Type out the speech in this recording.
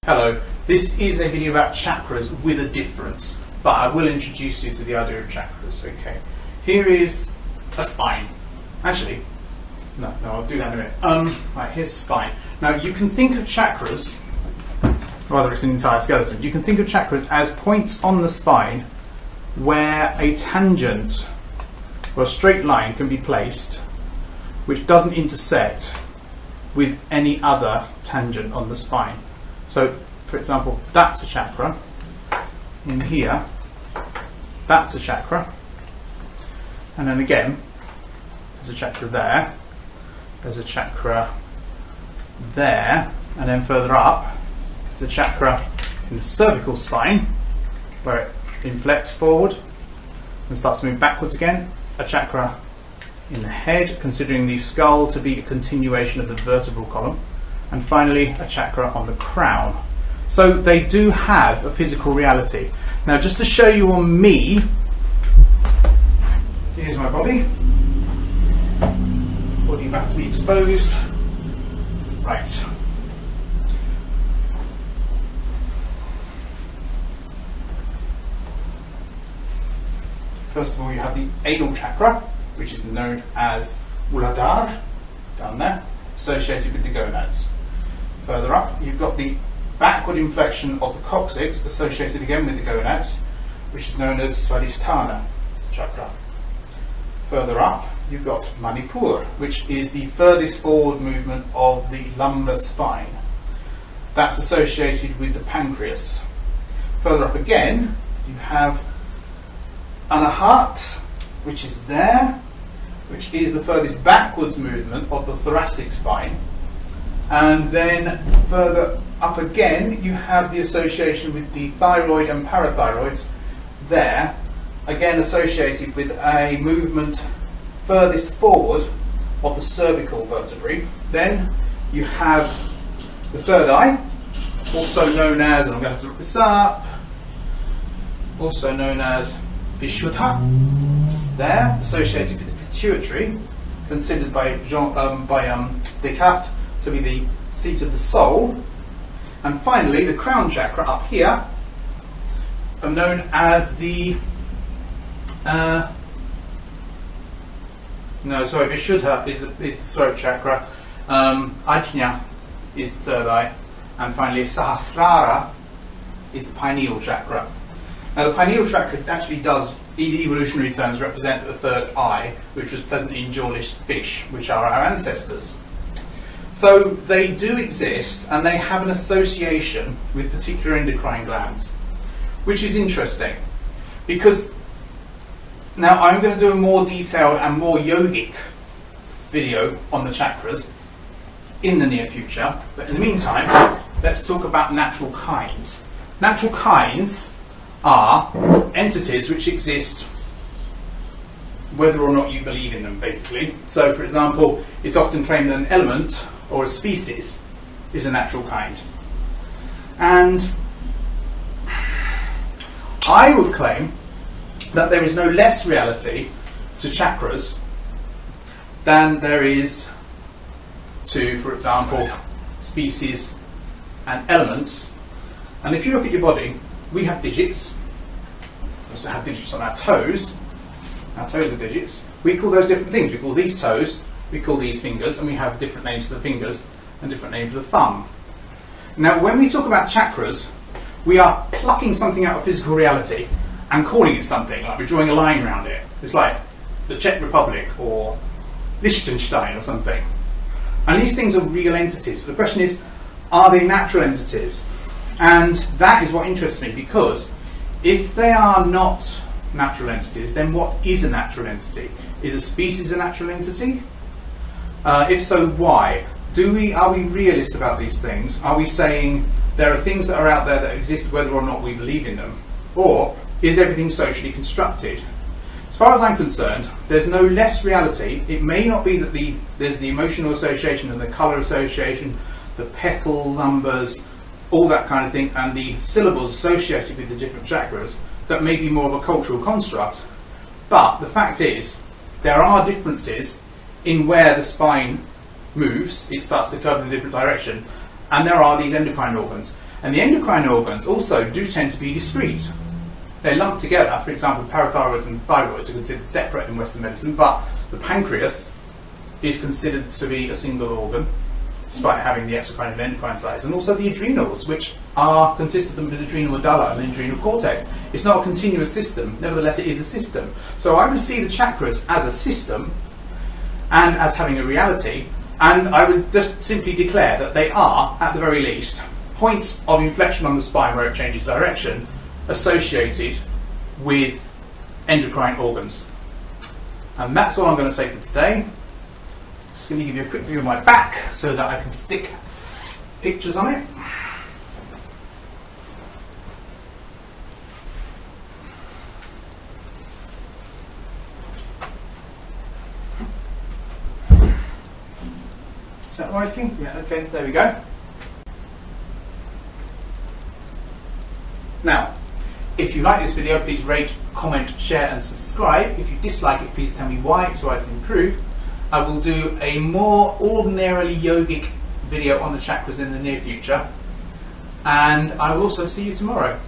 Hello, this is a video about chakras with a difference, but I will introduce you to the idea of chakras. Okay, here is a spine. Actually, no, I'll do that in a minute. Right, here's the spine. Now you can think of chakras, rather it's an entire skeleton, you can think of chakras as points on the spine where a tangent or a straight line can be placed which doesn't intersect with any other tangent on the spine. So, for example, that's a chakra. In here, that's a chakra. And then again, there's a chakra there. There's a chakra there. And then further up, there's a chakra in the cervical spine, where it inflects forward and starts to move backwards again. A chakra in the head, considering the skull to be a continuation of the vertebral column. And finally, a chakra on the crown. So they do have a physical reality. Now, just to show you on me, here's my body. Body about to be exposed. Right. First of all, you have the anal chakra, which is known as Muladhar, down there, associated with the gonads. Further up, you've got the backward inflection of the coccyx, associated again with the gonads, which is known as Svadhisthan chakra. Further up, you've got Manipur, which is the furthest forward movement of the lumbar spine. That's associated with the pancreas. Further up again, you have Anahat, which is there, which is the furthest backwards movement of the thoracic spine. And then further up again, you have the association with the thyroid and parathyroids there, again associated with a movement furthest forward of the cervical vertebrae. Then you have the third eye, also known as, and I'm going to have to look this up, also known as Vishuddha, just there, associated with the pituitary, considered by Descartes to be the seat of the soul. And finally, the crown chakra up here are known as the Vishuddha is the throat chakra, Ajna is the third eye, and finally Sahasrara is the pineal chakra. Now the pineal chakra actually does, in evolutionary terms, represent the third eye, which was present in jawless fish, which are our ancestors. So they do exist, and they have an association with particular endocrine glands, which is interesting, because now I'm going to do a more detailed and more yogic video on the chakras in the near future, but in the meantime, let's talk about natural kinds. Natural kinds are entities which exist whether or not you believe in them, basically. So, for example, it's often claimed that an element or a species is a natural kind. And I would claim that there is no less reality to chakras than there is to, for example, species and elements. And if you look at your body, we have digits. We also have digits on our toes. Our toes are digits. We call those different things. We call these toes, we call these fingers, and we have different names for the fingers and different names for the thumb. Now, when we talk about chakras, we are plucking something out of physical reality and calling it something, like we're drawing a line around it. It's like the Czech Republic or Liechtenstein or something. And these things are real entities. But the question is, are they natural entities? And that is what interests me, because if they are not natural entities, then what is a natural entity? Is a species a natural entity? If so, why? Are we realist about these things? Are we saying there are things that are out there that exist whether or not we believe in them? Or is everything socially constructed? As far as I'm concerned, there's no less reality. It may not be that there's the emotional association and the colour association, the petal numbers, all that kind of thing, and the syllables associated with the different chakras, that may be more of a cultural construct. But the fact is, there are differences in where the spine moves. It starts to curve in a different direction, and there are these endocrine organs. And the endocrine organs also do tend to be discrete. They're lumped together. For example, parathyroids and thyroids are considered separate in Western medicine, but the pancreas is considered to be a single organ, despite having the exocrine and endocrine sides, and also the adrenals, which consist of the adrenal medulla and the adrenal cortex. It's not a continuous system, nevertheless it is a system. So I would see the chakras as a system and as having a reality, and I would just simply declare that they are, at the very least, points of inflection on the spine where it changes direction, associated with endocrine organs. And that's all I'm going to say for today. Just going to give you a quick view of my back so that I can stick pictures on it. Is that working? Yeah, okay, there we go. Now, if you like this video, please rate, comment, share and subscribe. If you dislike it, please tell me why so I can improve. I will do a more ordinarily yogic video on the chakras in the near future, and I will also see you tomorrow.